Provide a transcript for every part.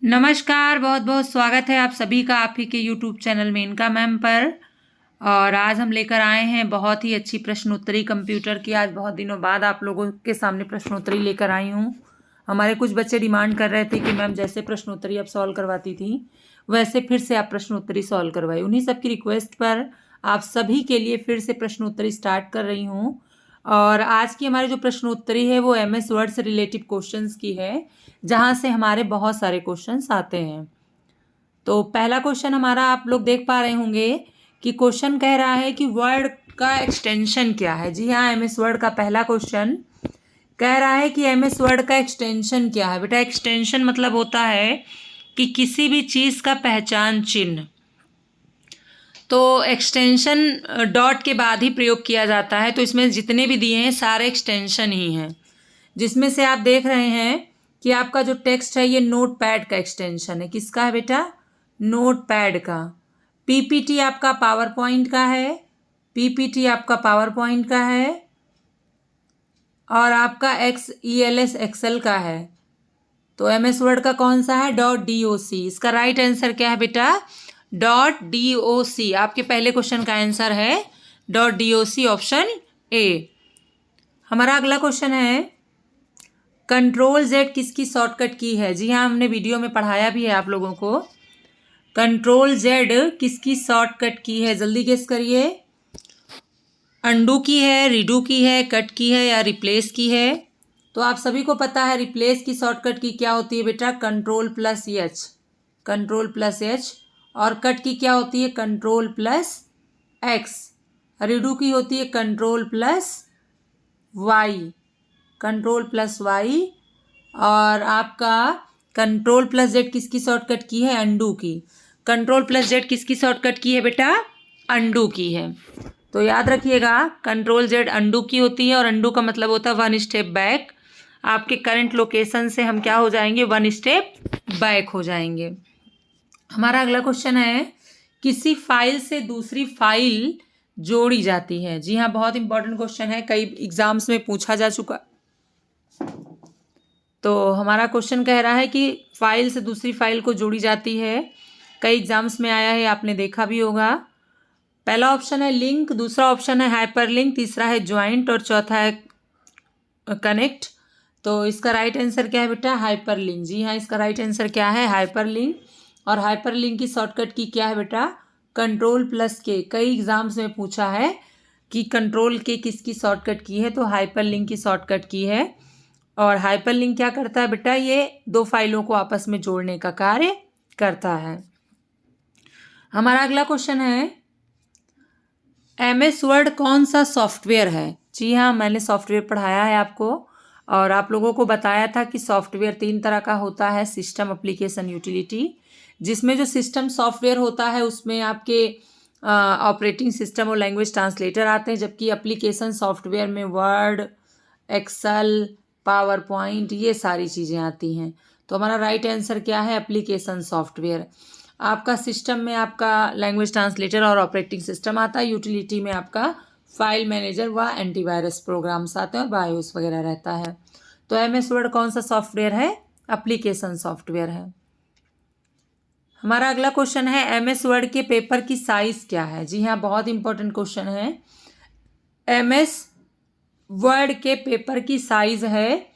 नमस्कार, बहुत बहुत स्वागत है आप सभी का आप ही के यूट्यूब चैनल मेनका मैम पर। और आज हम लेकर आए हैं बहुत ही अच्छी प्रश्नोत्तरी कंप्यूटर की। आज बहुत दिनों बाद आप लोगों के सामने प्रश्नोत्तरी लेकर आई हूँ। हमारे कुछ बच्चे डिमांड कर रहे थे कि मैम जैसे प्रश्नोत्तरी आप सॉल्व करवाती थी वैसे फिर से आप प्रश्नोत्तरी सॉल्व करवाई। उन्हीं सब की रिक्वेस्ट पर आप सभी के लिए फिर से प्रश्नोत्तरी स्टार्ट कर रही हूँ। और आज की हमारी जो प्रश्नोत्तरी है वो MS वर्ड से रिलेटिव क्वेश्चंस की है, जहाँ से हमारे बहुत सारे क्वेश्चंस आते हैं। तो पहला क्वेश्चन हमारा आप लोग देख पा रहे होंगे कि क्वेश्चन कह रहा है कि वर्ड का एक्सटेंशन क्या है। जी हाँ, MS वर्ड का पहला क्वेश्चन कह रहा है कि MS वर्ड का एक्सटेंशन क्या है। बेटा, एक्सटेंशन मतलब होता है कि किसी भी चीज़ का पहचान चिन्ह। तो एक्सटेंशन डॉट के बाद ही प्रयोग किया जाता है। तो इसमें जितने भी दिए हैं सारे एक्सटेंशन ही हैं, जिसमें से आप देख रहे हैं कि आपका जो टेक्स्ट है ये नोट पैड का एक्सटेंशन है। किसका है बेटा? नोट पैड का। PPT आपका पावर पॉइंट का है। PPT आपका पावर पॉइंट का है। और आपका XELS एक्सेल का है। तो MS वर्ड का कौन सा है? .doc। इसका राइट आंसर क्या है बेटा? .doc। आपके पहले क्वेश्चन का आंसर है .doc, ऑप्शन ए। हमारा अगला क्वेश्चन है Ctrl Z किसकी शॉर्टकट की है। जी हाँ, हमने वीडियो में पढ़ाया भी है आप लोगों को। Ctrl Z किसकी शॉर्टकट की है? जल्दी गेस करिए। अंडू की है, रीडू की है, कट की है या रिप्लेस की है? तो आप सभी को पता है रिप्लेस की शॉर्टकट की क्या होती है बेटा? Ctrl+H। Ctrl+H। और कट की क्या होती है? Ctrl+X। रीडू की होती है Ctrl+Y। Ctrl+Y। और आपका Ctrl+Z किसकी शॉर्टकट की है? अंडू की। Ctrl+Z किसकी शॉर्टकट की है बेटा? अंडू की है। तो याद रखिएगा, Ctrl+Z अंडू की होती है और अंडू का मतलब होता है 1 स्टेप बैक। आपके करंट लोकेशन से हम क्या हो जाएंगे? 1 स्टेप बैक हो जाएंगे। हमारा अगला क्वेश्चन है किसी फाइल से दूसरी फाइल जोड़ी जाती है। जी हाँ, बहुत इंपॉर्टेंट क्वेश्चन है, कई एग्जाम्स में पूछा जा चुका। तो हमारा क्वेश्चन कह रहा है कि फाइल से दूसरी फाइल को जोड़ी जाती है। कई एग्जाम्स में आया है, आपने देखा भी होगा। पहला ऑप्शन है लिंक, दूसरा ऑप्शन है हाइपरलिंक, तीसरा है ज्वाइंट और चौथा है कनेक्ट। तो इसका राइट आंसर क्या है बेटा? हाइपरलिंक। जी हाँ, इसका राइट आंसर क्या है? हाइपरलिंक। और हाइपरलिंक की शॉर्टकट की क्या है बेटा? Ctrl+K। कई एग्जाम्स में पूछा है कि Ctrl+K किसकी शॉर्टकट की है, तो हाइपरलिंक की शॉर्टकट की है। और हाइपरलिंक क्या करता है बेटा? ये दो फाइलों को आपस में जोड़ने का कार्य करता है। हमारा अगला क्वेश्चन है MS वर्ड कौन सा सॉफ्टवेयर है। जी हाँ, मैंने सॉफ्टवेयर पढ़ाया है आपको और आप लोगों को बताया था कि सॉफ्टवेयर 3 तरह का होता है, सिस्टम, एप्लीकेशन, यूटिलिटी। जिसमें जो सिस्टम सॉफ्टवेयर होता है उसमें आपके ऑपरेटिंग सिस्टम और लैंग्वेज ट्रांसलेटर आते हैं, जबकि एप्लीकेशन सॉफ्टवेयर में वर्ड, एक्सेल, पावर पॉइंट, ये सारी चीज़ें आती हैं। तो हमारा राइट आंसर क्या है? Application software. आपका सिस्टम में आपका लैंग्वेज ट्रांसलेटर और ऑपरेटिंग सिस्टम आता है। यूटिलिटी में आपका फाइल मैनेजर व एंटीवायरस प्रोग्राम्स आते हैं और बायोस वगैरह रहता है। तो MS वर्ड कौन सा सॉफ्टवेयर है? एप्लीकेशन सॉफ्टवेयर है। हमारा अगला क्वेश्चन है MS वर्ड के पेपर की साइज क्या है। जी हाँ, बहुत इंपॉर्टेंट क्वेश्चन है। MS वर्ड के पेपर की साइज है,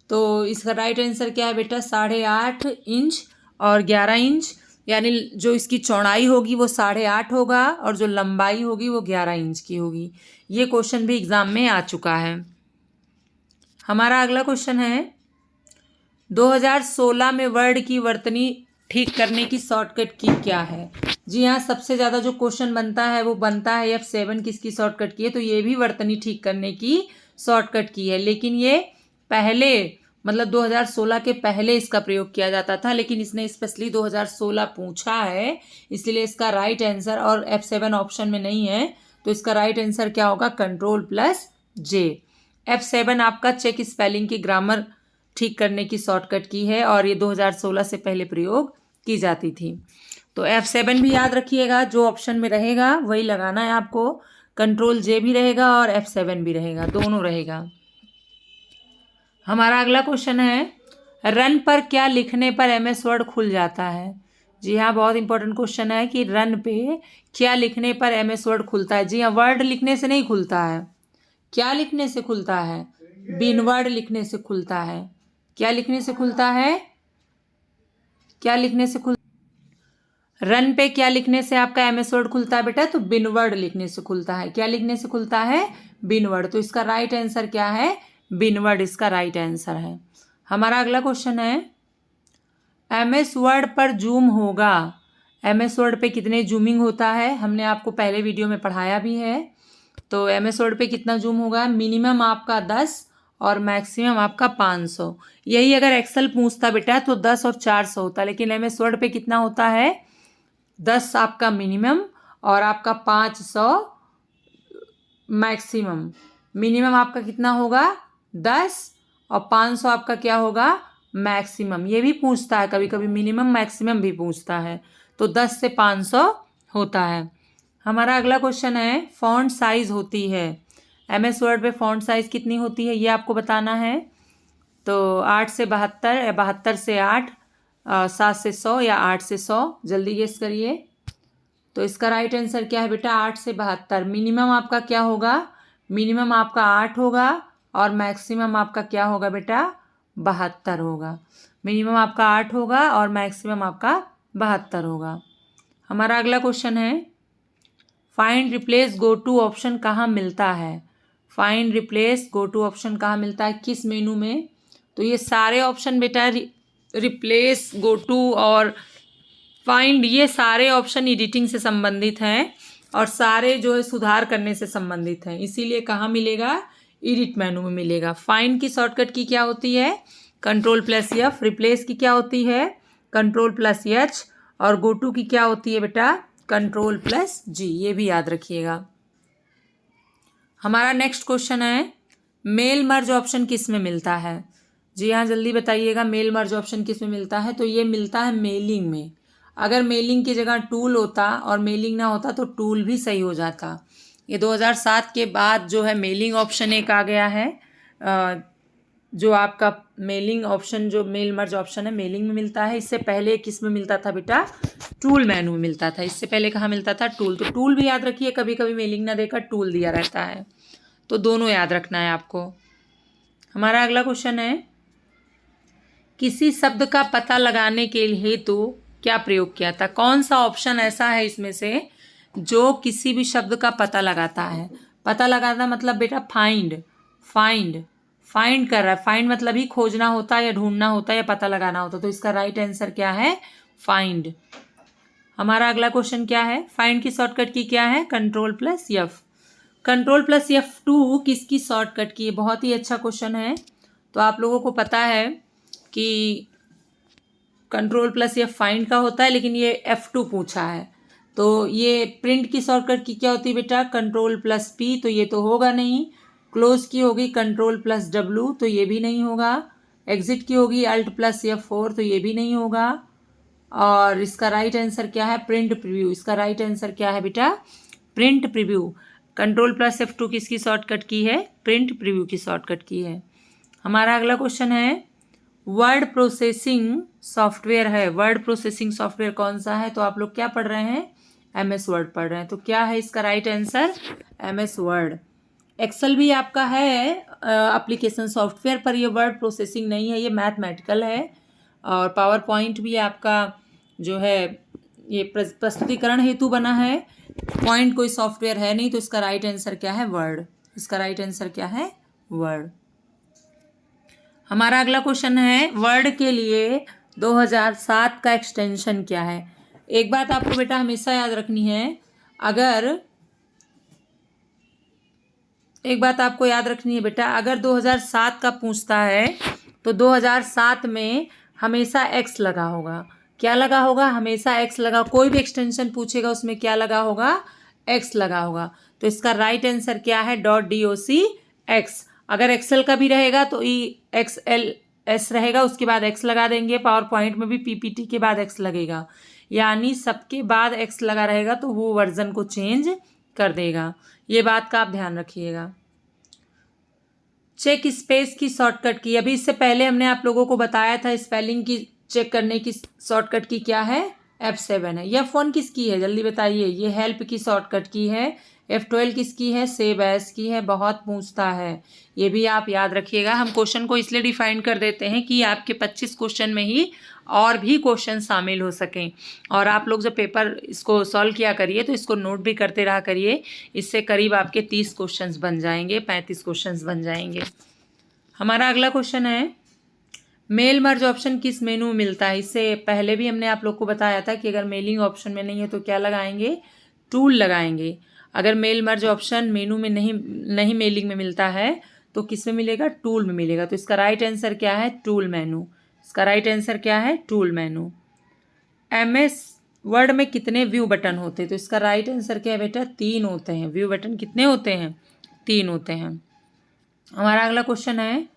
तो इसका राइट आंसर क्या है बेटा? 8.5 इंच और 11 इंच। यानी जो इसकी चौड़ाई होगी वो 8.5 होगा और जो लंबाई होगी वो 11 इंच की होगी। ये क्वेश्चन भी एग्जाम में आ चुका है। हमारा अगला क्वेश्चन है 2016 में वर्ड की वर्तनी ठीक करने की शॉर्टकट की क्या है। जी हाँ, सबसे ज़्यादा जो क्वेश्चन बनता है वो बनता है F7 किसकी शॉर्टकट की है। तो ये भी वर्तनी ठीक करने की शॉर्टकट की है, लेकिन ये पहले मतलब 2016 के पहले इसका प्रयोग किया जाता था, लेकिन इसने स्पेशली 2016 पूछा है, इसलिए इसका राइट आंसर, और F7 ऑप्शन में नहीं है, तो इसका राइट आंसर क्या होगा? Ctrl+J। F7 आपका चेक स्पेलिंग की ग्रामर ठीक करने की शॉर्टकट की है और ये 2016 से पहले प्रयोग की जाती थी। तो F7 भी याद रखिएगा, जो ऑप्शन में रहेगा वही लगाना है आपको। Ctrl+J भी रहेगा और F7 भी रहेगा, दोनों रहेगा। हमारा अगला क्वेश्चन है रन पर क्या लिखने पर एमएस वर्ड खुल जाता है? जी हाँ, बहुत इंपॉर्टेंट क्वेश्चन है कि रन पे क्या लिखने पर एमएस वर्ड खुलता है। जी हाँ, वर्ड लिखने से नहीं खुलता है। क्या लिखने से खुलता है? बिन वर्ड लिखने से खुलता है। क्या लिखने से खुलता है? क्या लिखने से खुल रन पे क्या लिखने से आपका एमएस वर्ड खुलता है बेटा? तो बिन वर्ड लिखने से खुलता है। क्या लिखने से खुलता है? बिन वर्ड। तो इसका राइट आंसर क्या है? बिन वर्ड इसका राइट आंसर है। हमारा अगला क्वेश्चन है, एमएस वर्ड पर जूम होगा। एमएस वर्ड पे कितने जूमिंग होता है? हमने आपको पहले वीडियो में पढ़ाया भी है। तो एमएस वर्ड पे कितना जूम होगा? मिनिमम आपका 10 और मैक्सिमम आपका 500। यही अगर एक्सेल पूछता बेटा तो 10 और 400 होता, लेकिन एमएस वर्ड पे कितना होता है? 10 आपका मिनिमम और आपका 500 मैक्सिमम। मिनिमम आपका कितना होगा? 10 और 500 आपका क्या होगा? मैक्सिमम। ये भी पूछता है कभी कभी, मिनिमम मैक्सिमम भी पूछता है। तो 10 से 500 होता है। हमारा अगला क्वेश्चन है, फॉन्ट साइज होती है। एमएस वर्ड पे फॉन्ट साइज कितनी होती है ये आपको बताना है। तो 8 से 72 या 72 से 8, 7 से 100 या 8 से 100, जल्दी गेस करिए। तो इसका राइट आंसर क्या है बेटा? 8 से 72। मिनिमम आपका क्या होगा? मिनिमम आपका 8 होगा और मैक्सिमम आपका क्या होगा बेटा? 72 होगा। मिनिमम आपका 8 होगा और मैक्सिमम आपका 72 होगा। हमारा अगला क्वेश्चन है, find replace go to option कहाँ मिलता है? Find replace go to option कहाँ मिलता है? किस मेनू में? तो ये सारे ऑप्शन बेटा, रिप्लेस, गो टू और फाइंड, ये सारे ऑप्शन एडिटिंग से संबंधित हैं और सारे जो है सुधार करने से संबंधित हैं। इसीलिए कहाँ मिलेगा? एडिट मेनू में मिलेगा। फाइंड की शॉर्टकट की क्या होती है? Ctrl+F। रिप्लेस की क्या होती है? Ctrl+H। और गो टू की क्या होती है बेटा? Ctrl+G। ये भी याद रखिएगा। हमारा नेक्स्ट क्वेश्चन है, मेल मर्ज ऑप्शन किस में मिलता है? जी हाँ, जल्दी बताइएगा, मेल मर्ज ऑप्शन किस में मिलता है? तो ये मिलता है मेलिंग में। अगर मेलिंग की जगह टूल होता और मेलिंग ना होता तो टूल भी सही हो जाता। ये 2007 के बाद जो है मेलिंग ऑप्शन एक आ गया है। जो आपका मेलिंग ऑप्शन, जो मेल मर्ज ऑप्शन है, मेलिंग में मिलता है। इससे पहले किस में मिलता था बेटा? टूल मेनू में मिलता था। इससे पहले कहाँ मिलता था? टूल। तो टूल भी याद रखिए, कभी कभी मेलिंग ना देकर टूल दिया रहता है, तो दोनों याद रखना है आपको। हमारा अगला क्वेश्चन है, किसी शब्द का पता लगाने के हेतु क्या प्रयोग किया था? कौन सा ऑप्शन ऐसा है इसमें से जो किसी भी शब्द का पता लगाता है? पता लगाना मतलब बेटा फाइंड। फाइंड फाइंड कर रहा है। फाइंड मतलब ही खोजना होता है या ढूंढना होता है या पता लगाना होता है। तो इसका राइट आंसर क्या है? फाइंड। हमारा अगला क्वेश्चन क्या है? फाइंड की शॉर्टकट की क्या है? Ctrl+F। Ctrl+F2 किसकी शॉर्टकट की है? बहुत ही अच्छा क्वेश्चन है। तो आप लोगों को पता है कि Ctrl+F फाइंड का होता है, लेकिन ये F2 पूछा है। तो ये प्रिंट की शॉर्टकट की क्या होती है बेटा? Ctrl+P। तो ये तो होगा नहीं। क्लोज की होगी Ctrl+W। तो ये भी नहीं होगा। एग्जिट की होगी Alt+F4। तो ये भी नहीं होगा। और इसका राइट आंसर क्या है? Print preview. इसका राइट आंसर क्या है बेटा? Print preview. Ctrl+F2 किसकी शॉर्टकट की है? प्रिंट प्रीव्यू की शॉर्टकट की है। हमारा अगला क्वेश्चन है, वर्ड प्रोसेसिंग सॉफ्टवेयर है। वर्ड प्रोसेसिंग सॉफ्टवेयर कौन सा है? तो आप लोग क्या पढ़ रहे हैं? एमएस वर्ड पढ़ रहे हैं। तो क्या है इसका right answer? MS Word. Excel भी आपका है एप्लीकेशन सॉफ्टवेयर, पर ये वर्ड प्रोसेसिंग नहीं है, ये मैथमेटिकल है। और पावर पॉइंट भी आपका जो है ये प्रस्तुतिकरण हेतु बना है। पॉइंट कोई सॉफ्टवेयर है नहीं। तो इसका राइट आंसर क्या है? वर्ड। इसका राइट आंसर क्या है? वर्ड। हमारा अगला क्वेश्चन है, वर्ड के लिए 2007 का एक्सटेंशन क्या है? एक बात आपको बेटा हमेशा याद रखनी है, एक बात आपको याद रखनी है बेटा, अगर 2007 का पूछता है तो 2007 में हमेशा एक्स लगा होगा। क्या लगा होगा? हमेशा एक्स लगा। कोई भी एक्सटेंशन पूछेगा उसमें क्या लगा होगा? एक्स लगा होगा। तो इसका राइट आंसर क्या है? .docx। अगर एक्सेल का भी रहेगा तो EXLS रहेगा, उसके बाद एक्स लगा देंगे। पावर पॉइंट में भी PPT के बाद एक्स लगेगा, यानी सबके बाद एक्स लगा रहेगा तो वो वर्जन को चेंज कर देगा। ये बात का आप ध्यान रखिएगा। चेक स्पेस की शॉर्टकट की, अभी इससे पहले हमने आप लोगों को बताया था स्पेलिंग की चेक करने की शॉर्टकट की क्या है, F7 है। F1 किसकी है जल्दी बताइए, ये हेल्प की शॉर्टकट की है। F12 किसकी है, सेव एज की है। बहुत पूछता है, ये भी आप याद रखिएगा। हम क्वेश्चन को इसलिए डिफाइन कर देते हैं कि आपके 25 क्वेश्चन में ही और भी क्वेश्चन शामिल हो सकें। और आप लोग जब पेपर इसको सॉल्व किया करिए तो इसको नोट भी करते रहा करिए, इससे करीब आपके 30 क्वेश्चंस बन जाएंगे, 35 क्वेश्चंस बन जाएंगे। हमारा अगला क्वेश्चन है, मेल मर्ज ऑप्शन किस मेनू में मिलता है। इससे पहले भी हमने आप लोग को बताया था कि अगर मेलिंग ऑप्शन में नहीं है तो क्या लगाएंगे, टूल लगाएंगे। अगर मेल मर्ज ऑप्शन मेनू में नहीं मेलिंग में मिलता है तो किस में मिलेगा, टूल में मिलेगा। तो इसका राइट आंसर क्या है, टूल मेनू। इसका राइट आंसर क्या है, टूल मेनू। MS वर्ड में कितने व्यू बटन होते हैं, तो इसका राइट आंसर क्या है बेटा, 3 होते हैं। व्यू बटन कितने होते हैं, 3 होते हैं। हमारा अगला क्वेश्चन है,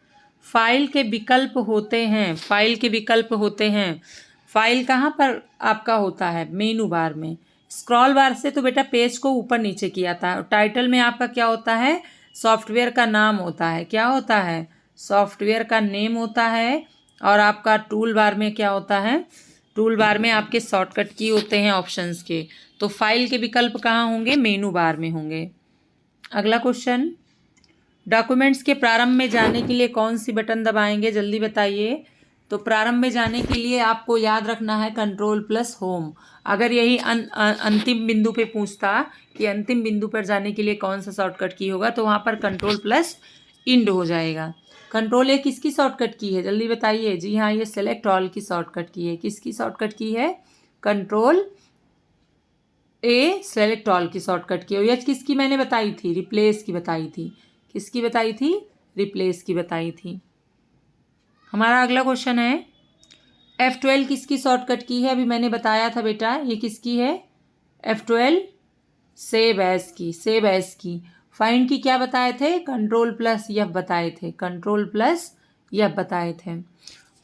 फाइल के विकल्प होते हैं, फाइल के विकल्प होते हैं। फाइल कहाँ पर आपका होता है, मेनू बार में। स्क्रॉल बार से तो बेटा पेज को ऊपर नीचे किया था। टाइटल में आपका क्या होता है, सॉफ्टवेयर का नाम होता है। क्या होता है, सॉफ्टवेयर का नेम होता है। और आपका टूल बार में क्या होता है, टूल बार में आपके शॉर्टकट की होते हैं ऑप्शंस के। तो फाइल के विकल्प कहाँ होंगे, मेनू बार में होंगे। अगला क्वेश्चन, डॉक्यूमेंट्स के प्रारंभ में जाने के लिए कौन सी बटन दबाएंगे जल्दी बताइए। तो प्रारंभ में जाने के लिए आपको याद रखना है Ctrl+Home। अगर यही अंतिम बिंदु पे पूछता कि अंतिम बिंदु पर जाने के लिए कौन सा शॉर्टकट की होगा तो वहाँ पर Ctrl+Ind हो जाएगा। Ctrl+A किसकी शॉर्टकट की है जल्दी बताइए। जी हाँ, ये सेलेक्ट ऑल की शॉर्टकट की है। किसकी शॉर्टकट की है, Ctrl+A सेलेक्ट ऑल की शॉर्टकट की है। H किसकी मैंने बताई थी, रिप्लेस की बताई थी। किसकी बताई थी, रिप्लेस की बताई थी। हमारा अगला क्वेश्चन है, F12 किसकी शॉर्टकट की है, अभी मैंने बताया था बेटा, ये किसकी है, F12 सेव एज की, सेव एज की। फाइंड की क्या बताए थे, Ctrl+F बताए थे, Ctrl+F बताए थे।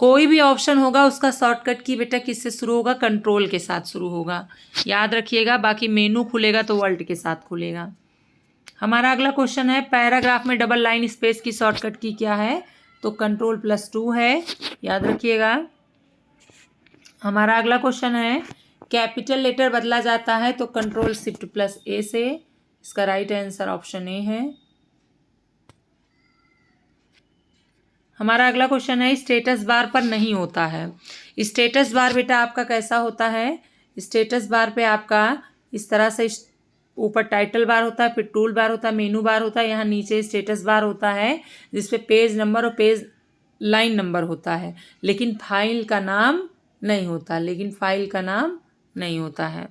कोई भी ऑप्शन होगा उसका शॉर्टकट की बेटा किससे शुरू होगा, कंट्रोल के साथ शुरू होगा, याद रखिएगा। बाकी मेनू खुलेगा तो वर्ल्ड के साथ खुलेगा। हमारा अगला क्वेश्चन है, पैराग्राफ में डबल लाइन स्पेस की शॉर्टकट की क्या है, तो Ctrl+2 है, याद रखिएगा। हमारा अगला क्वेश्चन है, कैपिटल लेटर बदला जाता है तो Ctrl+Shift+A से। इसका राइट आंसर ऑप्शन ए है। हमारा अगला क्वेश्चन है, स्टेटस बार पर नहीं होता है। स्टेटस बार बेटा आपका कैसा होता है, स्टेटस बार पे आपका इस तरह से ऊपर टाइटल बार होता है, फिर टूल बार होता है, मेनू बार होता है, यहाँ नीचे स्टेटस बार होता है जिसपे पेज नंबर और पेज लाइन नंबर होता है, लेकिन फाइल का नाम नहीं होता, लेकिन फाइल का नाम नहीं होता है।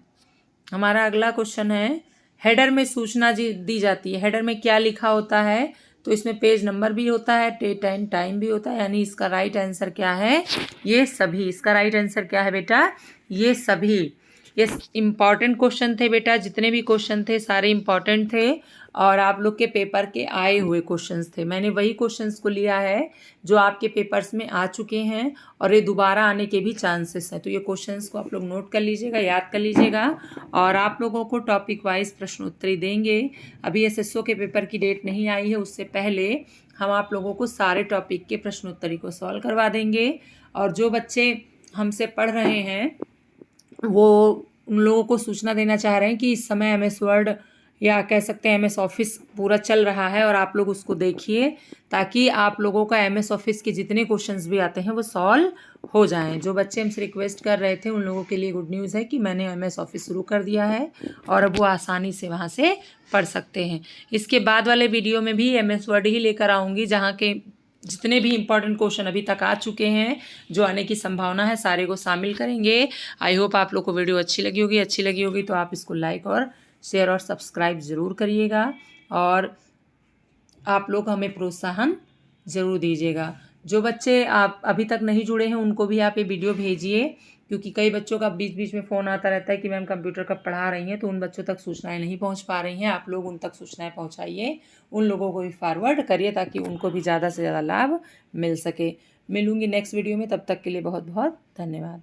हमारा अगला क्वेश्चन है, हेडर में सूचना दी जाती है, हेडर में क्या लिखा होता है, तो इसमें पेज नंबर भी होता है, डेट एंड टाइम भी होता है, यानी इसका राइट आंसर क्या है, ये सभी। इसका राइट आंसर क्या है बेटा, ये सभी। ये इम्पॉर्टेंट क्वेश्चन थे बेटा, जितने भी क्वेश्चन थे सारे इम्पॉर्टेंट थे और आप लोग के पेपर के आए हुए क्वेश्चंस थे। मैंने वही क्वेश्चंस को लिया है जो आपके पेपर्स में आ चुके हैं और ये दोबारा आने के भी चांसेस हैं। तो ये क्वेश्चंस को आप लोग नोट कर लीजिएगा, याद कर लीजिएगा और आप लोगों को टॉपिक वाइज प्रश्नोत्तरी देंगे। अभी SSO के पेपर की डेट नहीं आई है, उससे पहले हम आप लोगों को सारे टॉपिक के प्रश्नोत्तरी को सॉल्व करवा देंगे। और जो बच्चे हमसे पढ़ रहे हैं वो उन लोगों को सूचना देना चाह रहे हैं कि इस समय MS वर्ड या कह सकते हैं MS ऑफिस पूरा चल रहा है और आप लोग उसको देखिए ताकि आप लोगों का MS ऑफिस के जितने क्वेश्चंस भी आते हैं वो सॉल्व हो जाएं। जो बच्चे हमसे रिक्वेस्ट कर रहे थे उन लोगों के लिए गुड न्यूज़ है कि मैंने MS ऑफिस शुरू कर दिया है और अब वो आसानी से वहाँ से पढ़ सकते हैं। इसके बाद वाले वीडियो में भी MS वर्ड ही लेकर आऊँगी जहाँ के जितने भी इम्पॉर्टेंट क्वेश्चन अभी तक आ चुके हैं, जो आने की संभावना है, सारे को शामिल करेंगे। आई होप आप लोग को वीडियो अच्छी लगी होगी। अच्छी लगी होगी तो आप इसको लाइक और शेयर और सब्सक्राइब ज़रूर करिएगा और आप लोग हमें प्रोत्साहन ज़रूर दीजिएगा। जो बच्चे आप अभी तक नहीं जुड़े हैं उनको भी आप ये वीडियो भेजिए, क्योंकि कई बच्चों का बीच बीच में फ़ोन आता रहता है कि मैम कंप्यूटर कब पढ़ा रही हैं, तो उन बच्चों तक सूचनाएं नहीं पहुंच पा रही हैं। आप लोग उन तक सूचनाएं पहुंचाइए, उन लोगों को भी फॉरवर्ड करिए ताकि उनको भी ज़्यादा से ज़्यादा लाभ मिल सके। मिलूंगी नेक्स्ट वीडियो में, तब तक के लिए बहुत बहुत धन्यवाद।